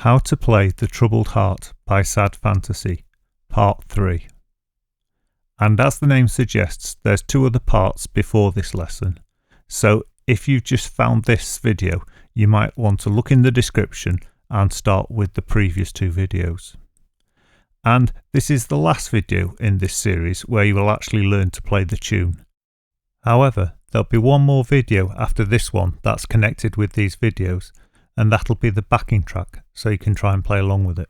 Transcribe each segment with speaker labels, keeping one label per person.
Speaker 1: How to Play The Troubled Heart by Sad Fantasy, Part 3. And as the name suggests, there's two other parts before this lesson. So if you've just found this video, you might want to look in the description and start with the previous two videos. And this is the last video in this series where you will actually learn to play the tune. However, there'll be one more video after this one that's connected with these videos, and that'll be the backing track, so you can try and play along with it.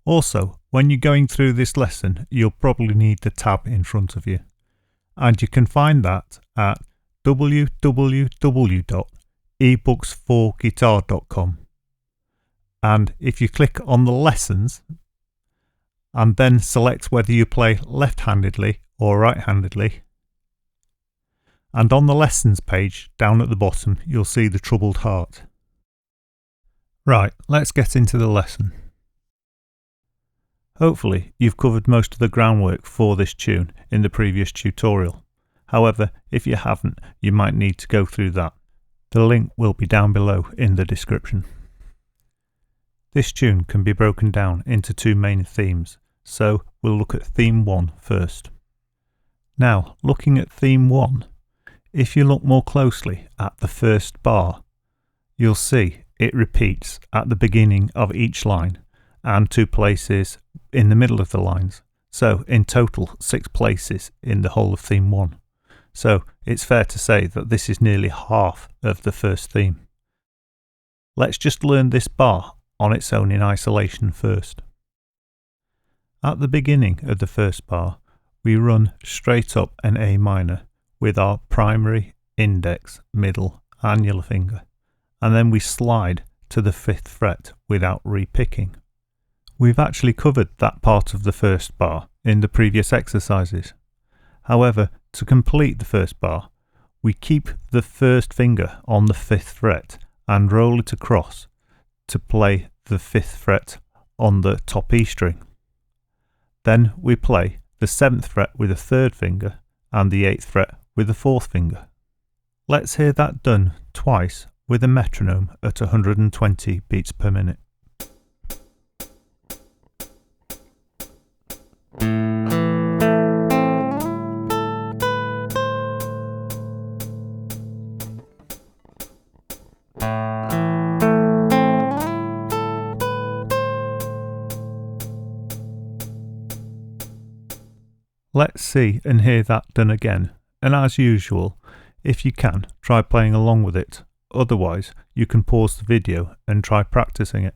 Speaker 1: Also, when you're going through this lesson, you'll probably need the tab in front of you, and you can find that at www.ebooks4guitar.com. And if you click on the lessons and then select whether you play left-handedly or right-handedly, and on the lessons page down at the bottom you'll see the Troubled Heart. Right, let's get into the lesson. Hopefully you've covered most of the groundwork for this tune in the previous tutorial. However, if you haven't, you might need to go through that. The link will be down below in the description. This tune can be broken down into two main themes, so we'll look at theme 1 first. Now, looking at theme 1, if you look more closely at the first bar, you'll see it repeats at the beginning of each line and 2 places in the middle of the lines. So in total 6 places in the whole of theme 1. So it's fair to say that this is nearly half of the first theme. Let's just learn this bar on its own in isolation first. At the beginning of the first bar, we run straight up an A minor with our primary, index, middle, annular finger, and then we slide to the 5th fret without re-picking. We've actually covered that part of the first bar in the previous exercises. However, to complete the first bar, we keep the first finger on the 5th fret and roll it across to play the 5th fret on the top E string. Then we play the 7th fret with the 3rd finger and the 8th fret with the 4th finger. Let's hear that done twice with a metronome at 120 beats per minute. Let's see and hear that done again, and as usual, if you can, try playing along with it. Otherwise, you can pause the video and try practicing it.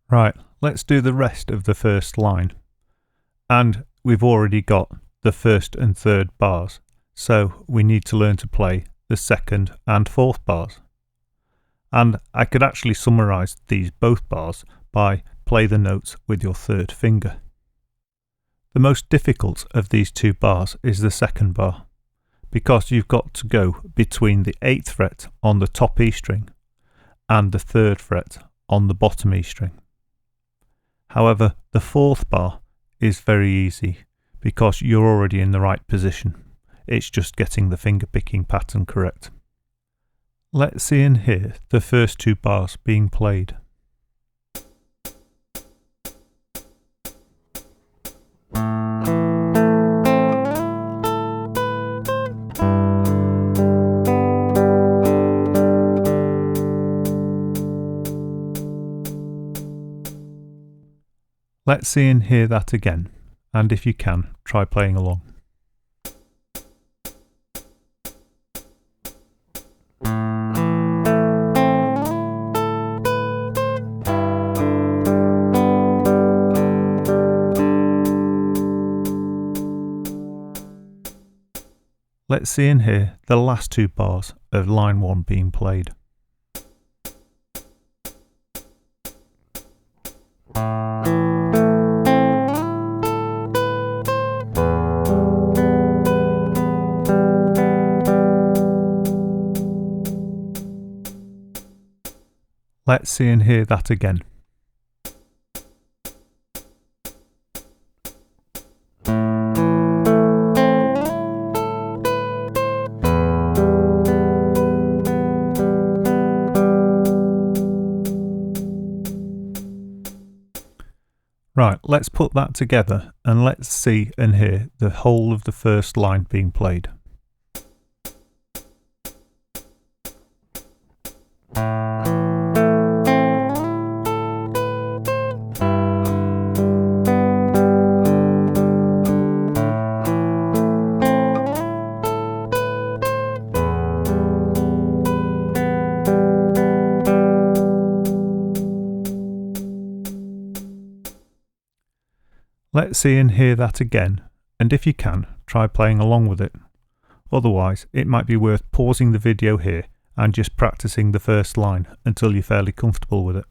Speaker 1: Right, let's do the rest of the first line. And we've already got the 1st and 3rd bars, so we need to learn to play the 2nd and 4th bars. And I could actually summarise these both bars by play the notes with your 3rd finger. The most difficult of these 2 bars is the 2nd bar, because you've got to go between the 8th fret on the top E string and the 3rd fret on the bottom E string. However, the 4th bar is very easy because you're already in the right position. It's just getting the finger picking pattern correct. Let's see and hear the first 2 bars being played. Let's see and hear that again, and if you can, try playing along. Let's see and hear the last 2 bars of line 1 being played. Let's see and hear that again. Right, let's put that together and let's see and hear the whole of the first line being played. Let's see and hear that again, and if you can, try playing along with it. Otherwise, it might be worth pausing the video here and just practicing the first line until you're fairly comfortable with it.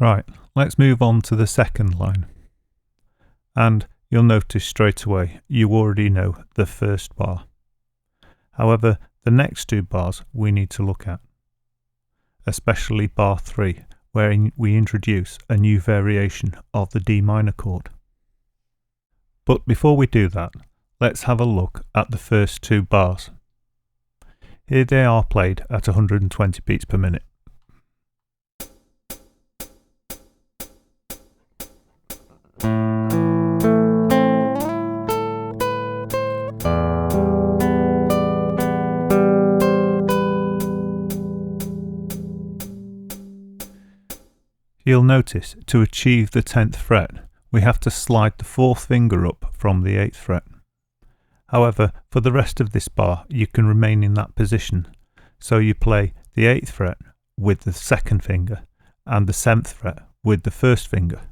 Speaker 1: Right, let's move on to the second line. And you'll notice straight away you already know the first bar. However, the next two bars we need to look at, especially bar 3, where we introduce a new variation of the D minor chord. But before we do that, let's have a look at the first two bars. Here they are played at 120 beats per minute. You'll notice to achieve the 10th fret, we have to slide the 4th finger up from the 8th fret. However, for the rest of this bar, you can remain in that position. So you play the 8th fret with the 2nd finger and the 7th fret with the 1st finger.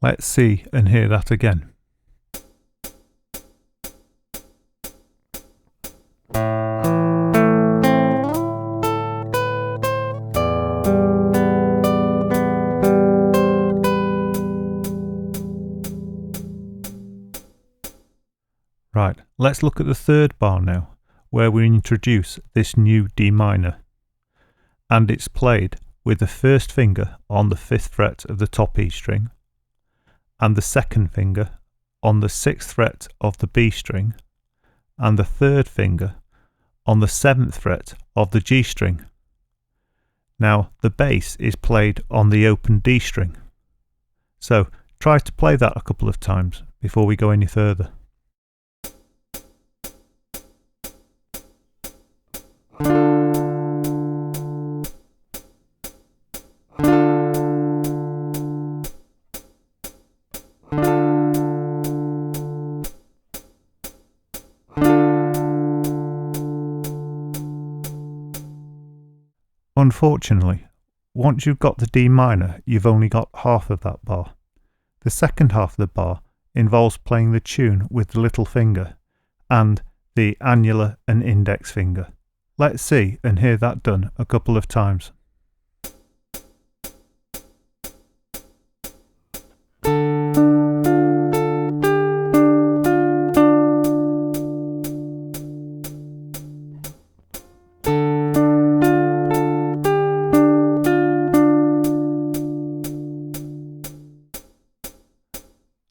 Speaker 1: Let's see and hear that again. Right, let's look at the third bar now, where we introduce this new D minor. And it's played with the 1st finger on the 5th fret of the top E string, and the 2nd finger on the 6th fret of the B string, and the 3rd finger on the 7th fret of the G string. Now the bass is played on the open D string. So try to play that a couple of times before we go any further. Unfortunately, once you've got the D minor, you've only got half of that bar. The second half of the bar involves playing the tune with the little finger and the annular and index finger. Let's see and hear that done a couple of times.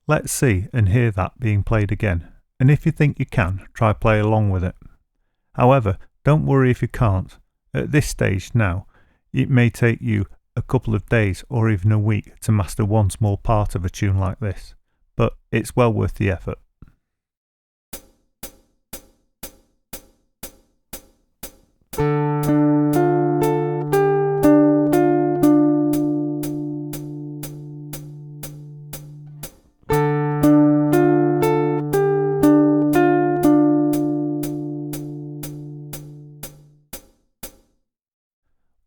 Speaker 1: Let's see and hear that being played again, and if you think you can, try play along with it. However, don't worry if you can't. At this stage now, it may take you a couple of days or even a week to master one small part of a tune like this, but it's well worth the effort.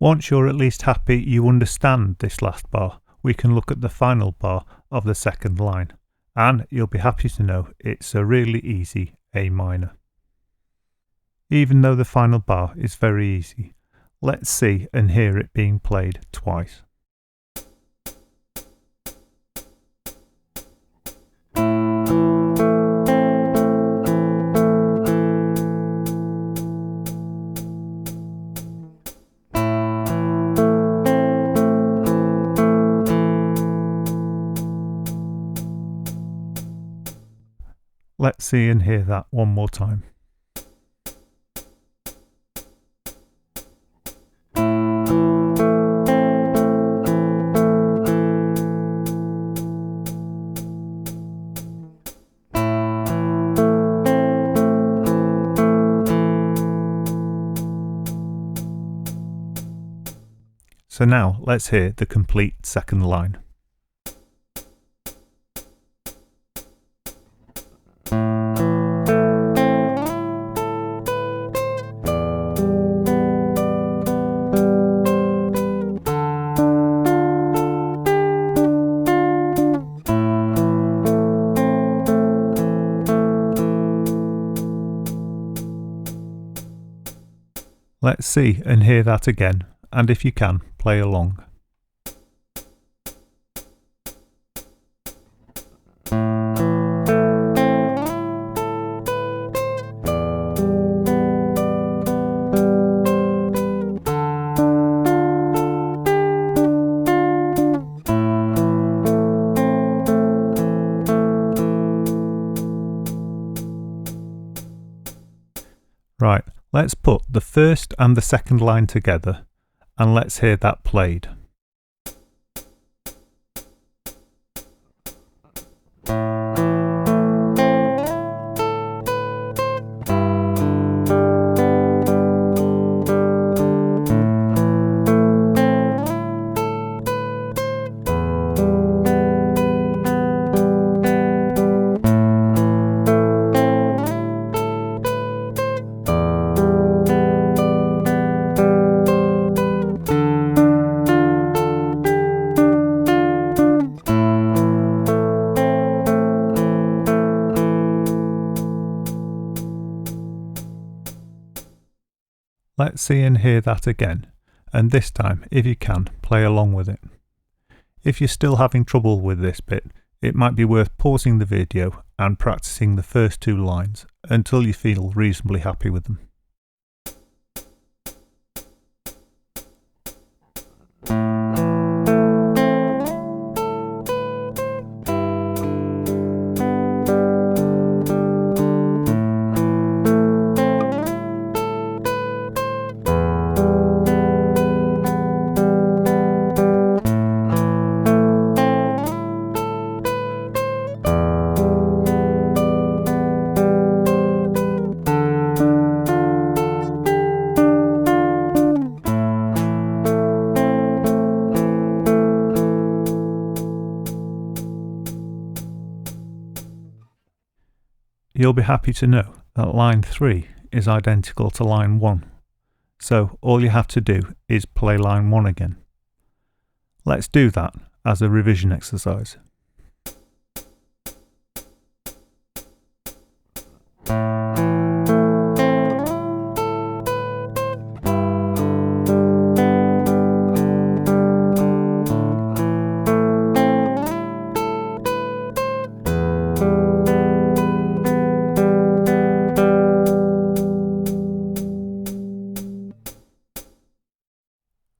Speaker 1: Once you're at least happy you understand this last bar, we can look at the final bar of the second line, and you'll be happy to know it's a really easy A minor. Even though the final bar is very easy, let's see and hear it being played twice. Let's see and hear that one more time. So now let's hear the complete second line. Let's see and hear that again, and if you can, play along. Right, let's put the first and the second line together and let's hear that played. Let's see and hear that again, and this time, if you can, play along with it. If you're still having trouble with this bit, it might be worth pausing the video and practicing the first two lines until you feel reasonably happy with them. You'll be happy to know that line 3 is identical to line 1, so all you have to do is play line 1 again. Let's do that as a revision exercise.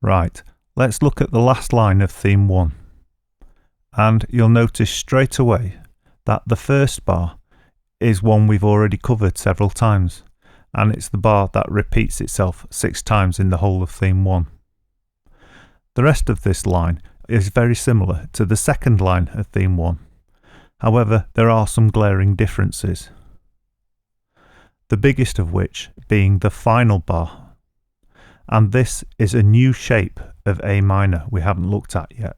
Speaker 1: Right, let's look at the last line of theme 1, and you'll notice straight away that the first bar is one we've already covered several times, and it's the bar that repeats itself 6 times in the whole of theme 1. The rest of this line is very similar to the second line of theme 1, however there are some glaring differences, the biggest of which being the final bar. And this is a new shape of A minor we haven't looked at yet.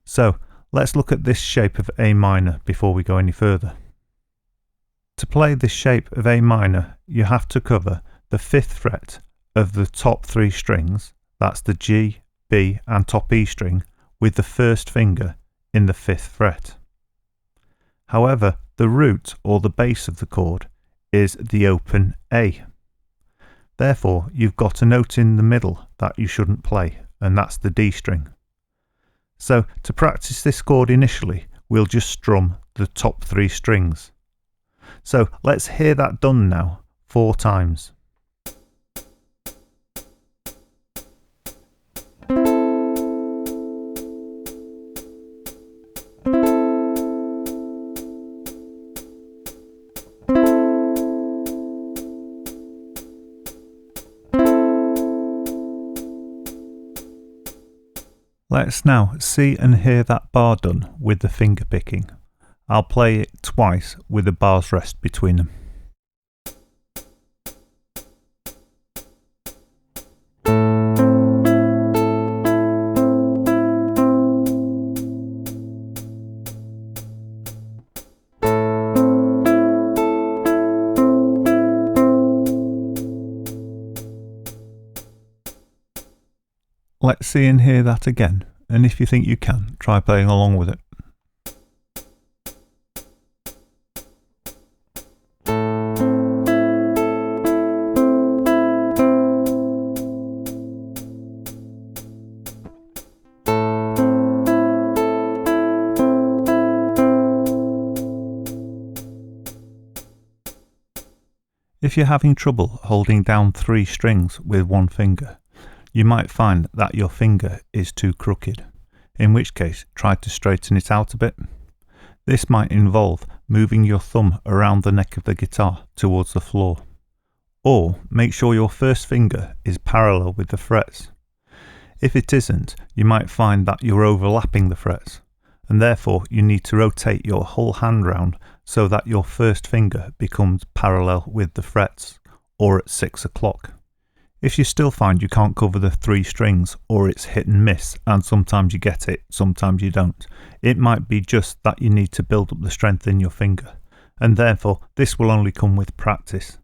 Speaker 1: So let's look at this shape of A minor before we go any further. To play this shape of A minor, you have to cover the 5th fret of the top 3 strings, that's the G, B and top E string, with the first finger in the 5th fret. However, the root or the base of the chord is the open A. Therefore, you've got a note in the middle that you shouldn't play, and that's the D string. So to practice this chord initially, we'll just strum the top 3 strings. So let's hear that done now 4 times. Let's now see and hear that bar done with the finger picking. I'll play it twice with a bar's rest between them. Let's see and hear that again, and if you think you can, try playing along with it. If you're having trouble holding down 3 strings with one finger, you might find that your finger is too crooked, in which case try to straighten it out a bit. This might involve moving your thumb around the neck of the guitar towards the floor, or make sure your first finger is parallel with the frets. If it isn't, you might find that you're overlapping the frets, and therefore you need to rotate your whole hand round so that your first finger becomes parallel with the frets, or at 6 o'clock. If you still find you can't cover the 3 strings, or it's hit and miss, and sometimes you get it, sometimes you don't, it might be just that you need to build up the strength in your finger, and therefore this will only come with practice.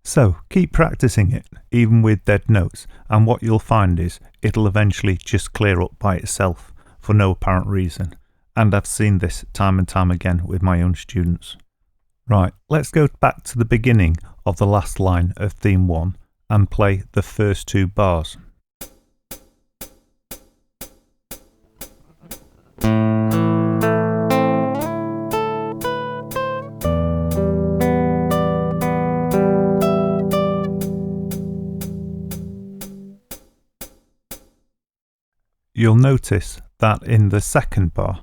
Speaker 1: So keep practicing it, even with dead notes, and what you'll find is it'll eventually just clear up by itself for no apparent reason, and I've seen this time and time again with my own students. Right, let's go back to the beginning of the last line of theme 1 and play the first 2 bars. You'll notice that in the second bar,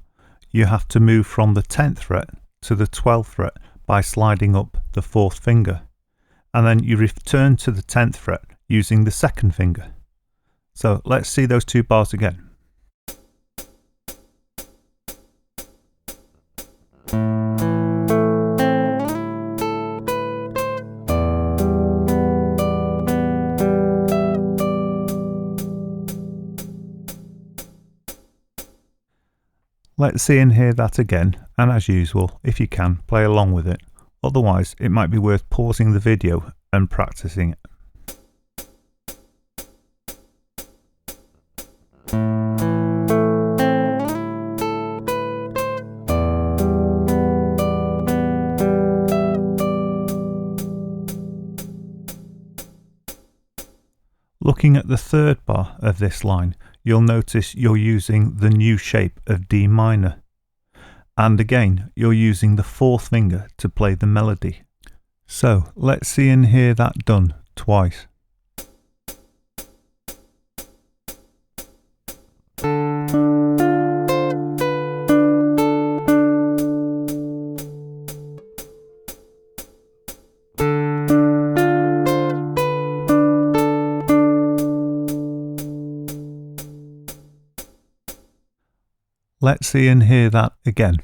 Speaker 1: you have to move from the 10th fret to the 12th fret by sliding up the 4th finger, and then you return to the 10th fret using the 2nd finger. So let's see those 2 bars again. Let's see and hear that again, and as usual, if you can, play along with it. Otherwise, it might be worth pausing the video and practicing it. Looking at the 3rd bar of this line, you'll notice you're using the new shape of D minor. And again, you're using the 4th finger to play the melody. So let's see and hear that done twice. Let's see and hear that again.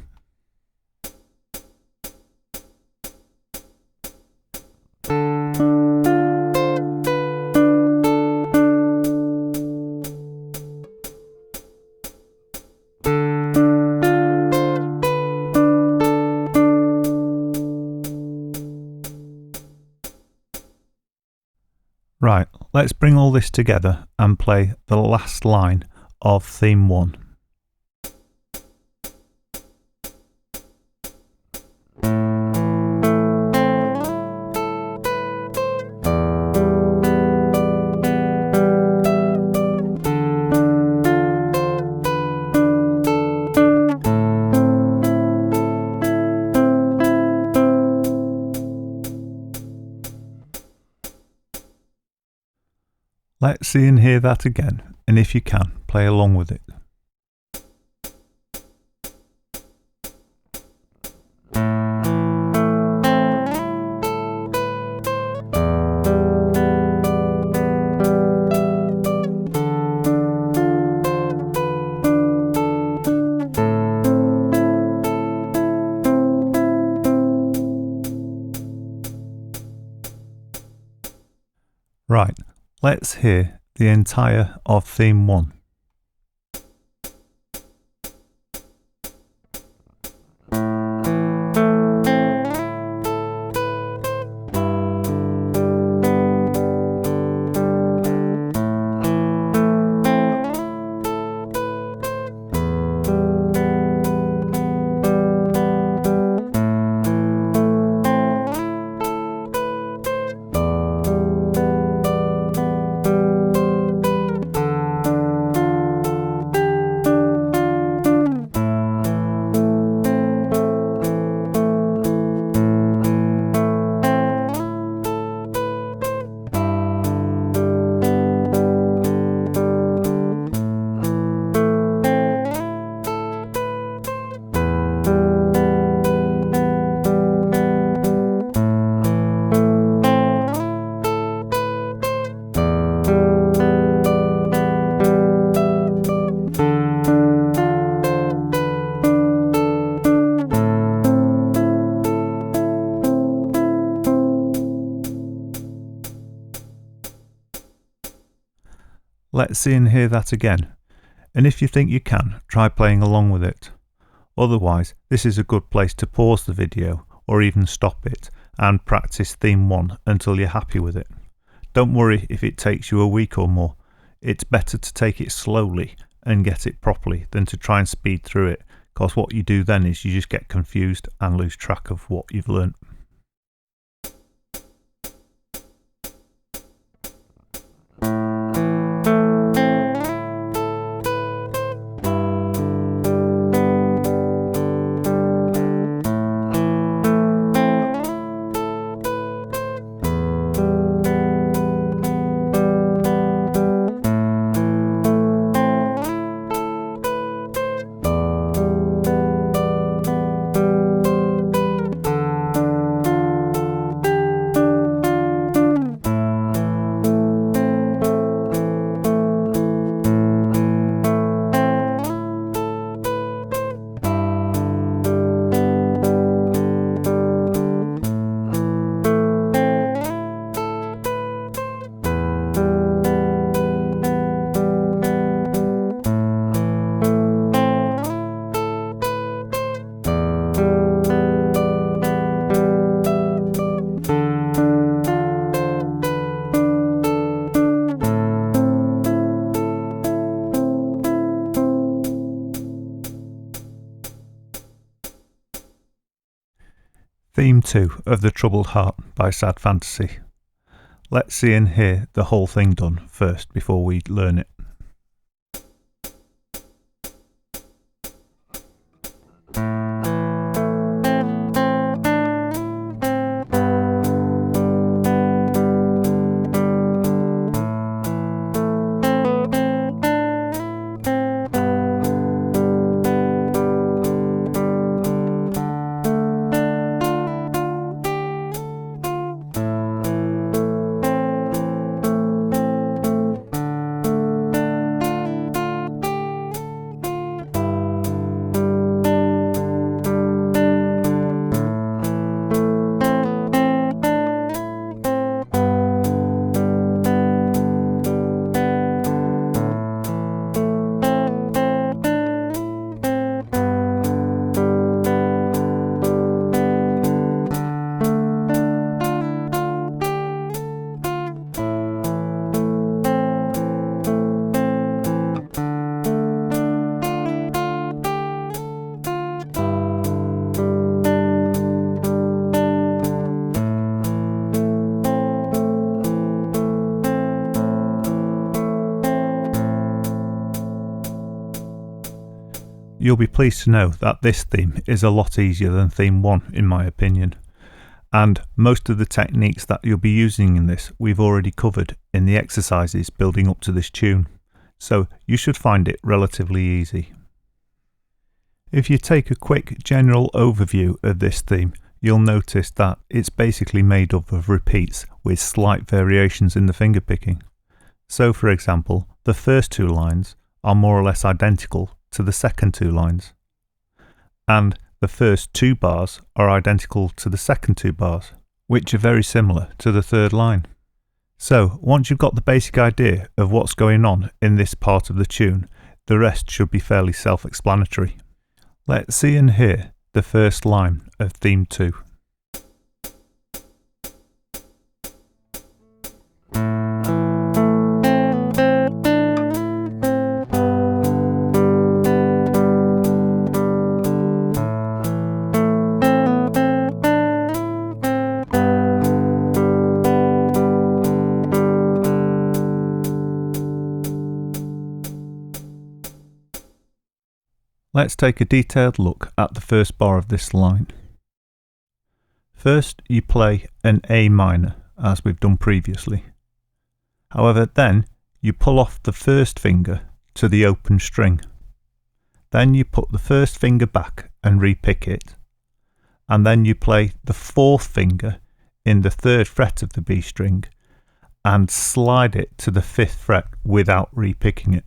Speaker 1: Right, Let's bring all this together and play the last line of theme 1. Let's see and hear that again, and if you can, play along with it. Right, let's hear the entire of theme 1. Let's see and hear that again, and if you think you can, try playing along with it. Otherwise, this is a good place to pause the video or even stop it and practice theme 1 until you're happy with it. Don't worry if it takes you a week or more. It's better to take it slowly and get it properly than to try and speed through it, because what you do then is you just get confused and lose track of what you've learnt. Theme 2 of The Troubled Heart by Sad Fantasy. Let's see and hear the whole thing done first before we learn it. You'll be pleased to know that this theme is a lot easier than theme 1 in my opinion, and most of the techniques that you'll be using in this we've already covered in the exercises building up to this tune, so you should find it relatively easy. If you take a quick general overview of this theme, you'll notice that it's basically made up of repeats with slight variations in the finger picking. So for example, the first 2 lines are more or less identical to the second 2 lines, and the first 2 bars are identical to the second 2 bars, which are very similar to the third line. So once you've got the basic idea of what's going on in this part of the tune, the rest should be fairly self-explanatory. Let's see and hear the first line of theme 2. Let's take a detailed look at the first bar of this line. First, you play an A minor, as we've done previously. However, then you pull off the first finger to the open string. Then you put the first finger back and repick it. And then you play the 4th finger in the 3rd fret of the B string and slide it to the 5th fret without repicking it.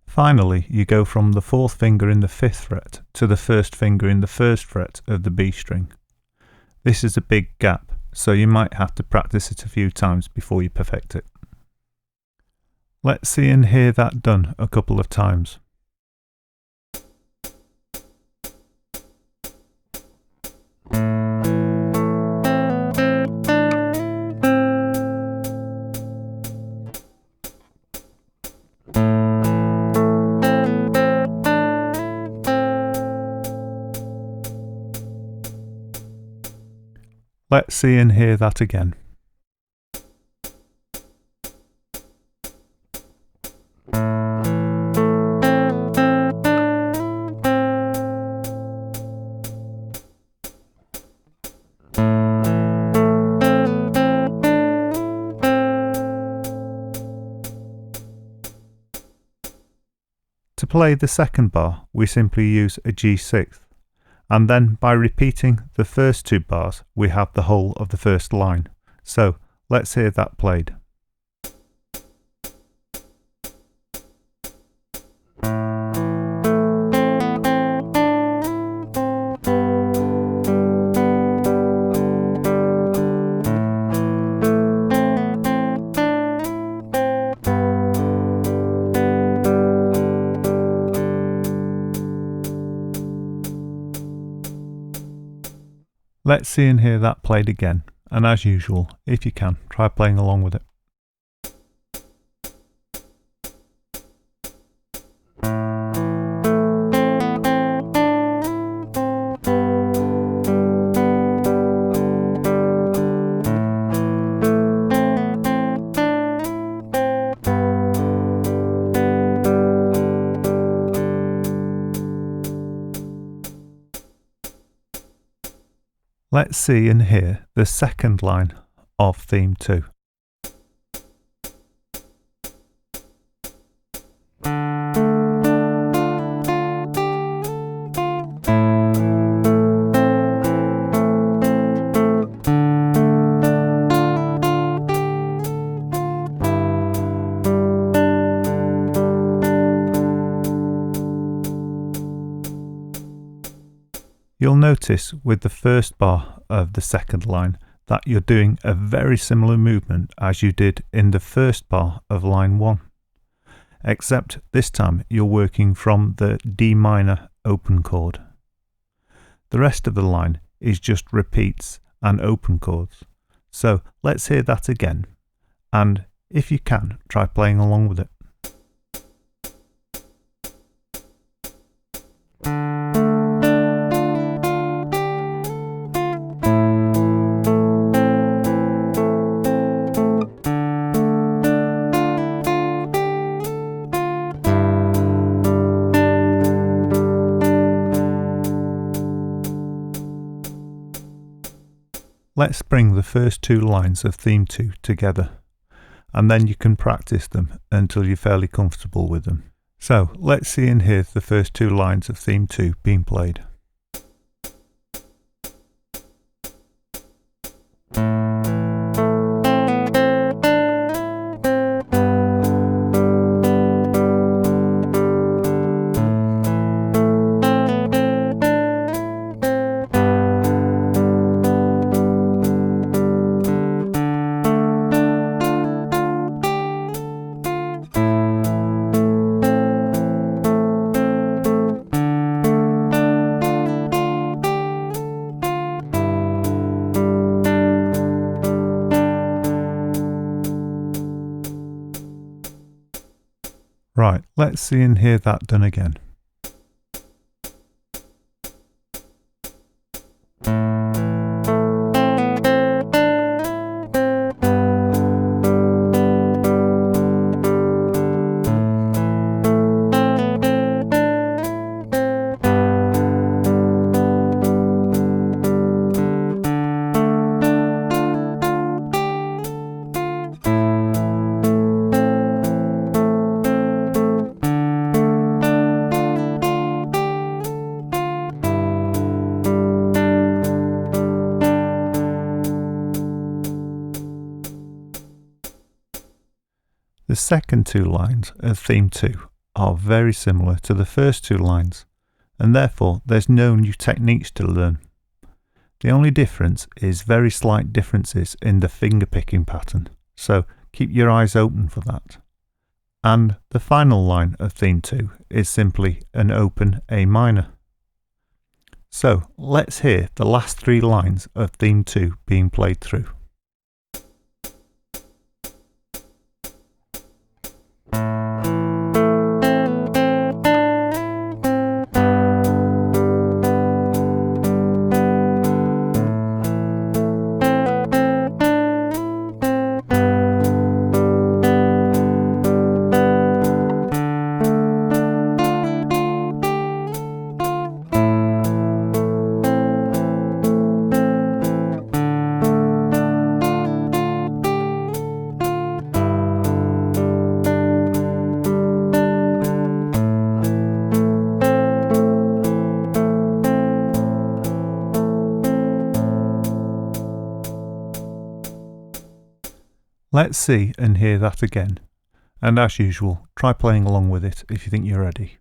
Speaker 1: Finally, you go from the 4th finger in the 5th fret to the 1st finger in the 1st fret of the B string. This is a big gap, so you might have to practice it a few times before you perfect it. Let's see and hear that done a couple of times. Let's see and hear that again. To play the second bar, we simply use a G6. And then by repeating the first 2 bars, we have the whole of the first line. So let's hear that played. Let's see and hear that played again, and as usual, if you can, try playing along with it. Let's see and hear the second line of theme 2. You'll notice with the first bar of the second line that you're doing a very similar movement as you did in the first bar of line 1, except this time you're working from the D minor open chord. The rest of the line is just repeats and open chords. So let's hear that again, and if you can, try playing along with it. let's bring the first two lines of theme 2 together, and then you can practice them until you're fairly comfortable with them. So let's see and hear the first two lines of theme 2 being played. Right, let's see and hear that done again. The second two lines of theme 2 are very similar to the first two lines, and therefore there's no new techniques to learn. The only difference is very slight differences in the finger picking pattern, so keep your eyes open for that. And the final line of theme 2 is simply an open A minor. So let's hear the last three lines of theme 2 being played through. Let's see and hear that again, and as usual, try playing along with it if you think you're ready.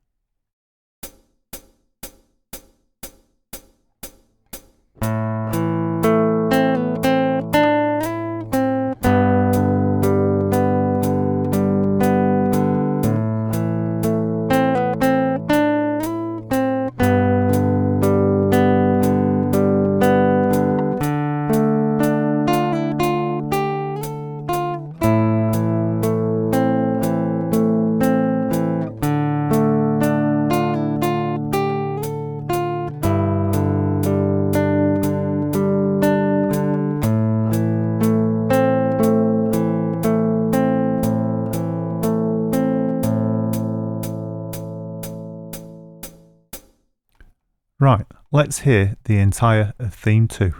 Speaker 1: Right, let's hear the entire of theme 2.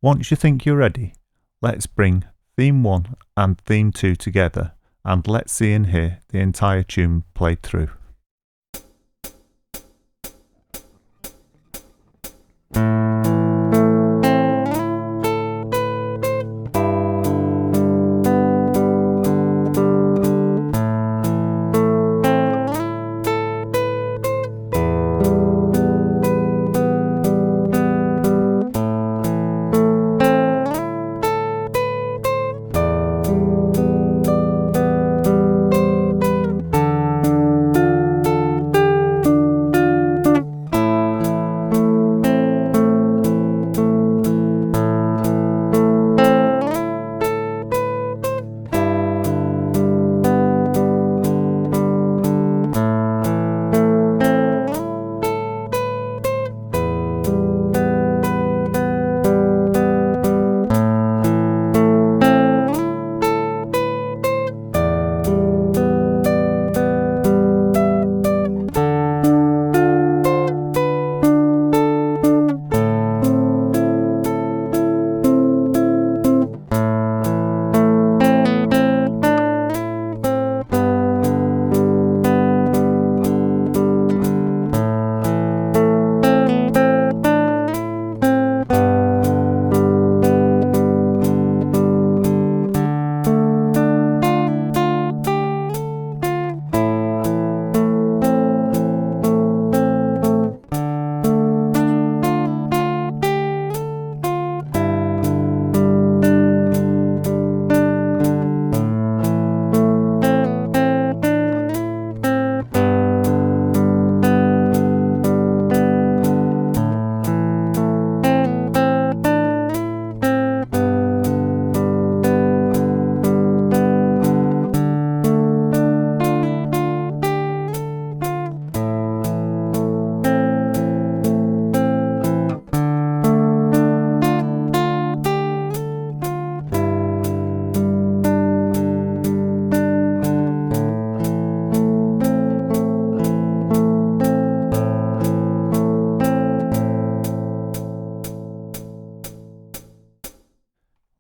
Speaker 1: Once you think you're ready, let's bring theme 1 and theme 2 together, and let's see and hear the entire tune played through.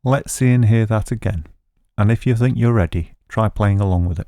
Speaker 1: Let's see and hear that again, and if you think you're ready, try playing along with it.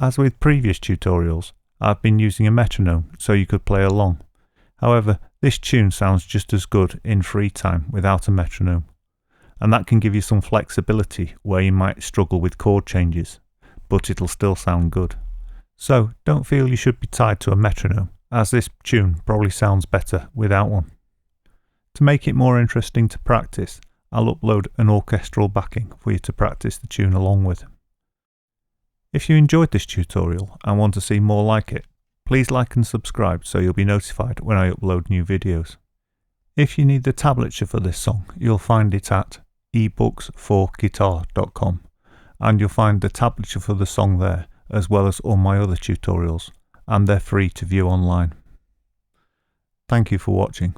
Speaker 1: As with previous tutorials, I've been using a metronome so you could play along. However, this tune sounds just as good in free time without a metronome, and that can give you some flexibility where you might struggle with chord changes, but it'll still sound good. So don't feel you should be tied to a metronome, as this tune probably sounds better without one. To make it more interesting to practice, I'll upload an orchestral backing for you to practice the tune along with. If you enjoyed this tutorial and want to see more like it, please like and subscribe so you'll be notified when I upload new videos. If you need the tablature for this song, you'll find it at ebooks4guitar.com, and you'll find the tablature for the song there, as well as all my other tutorials, and they're free to view online. Thank you for watching.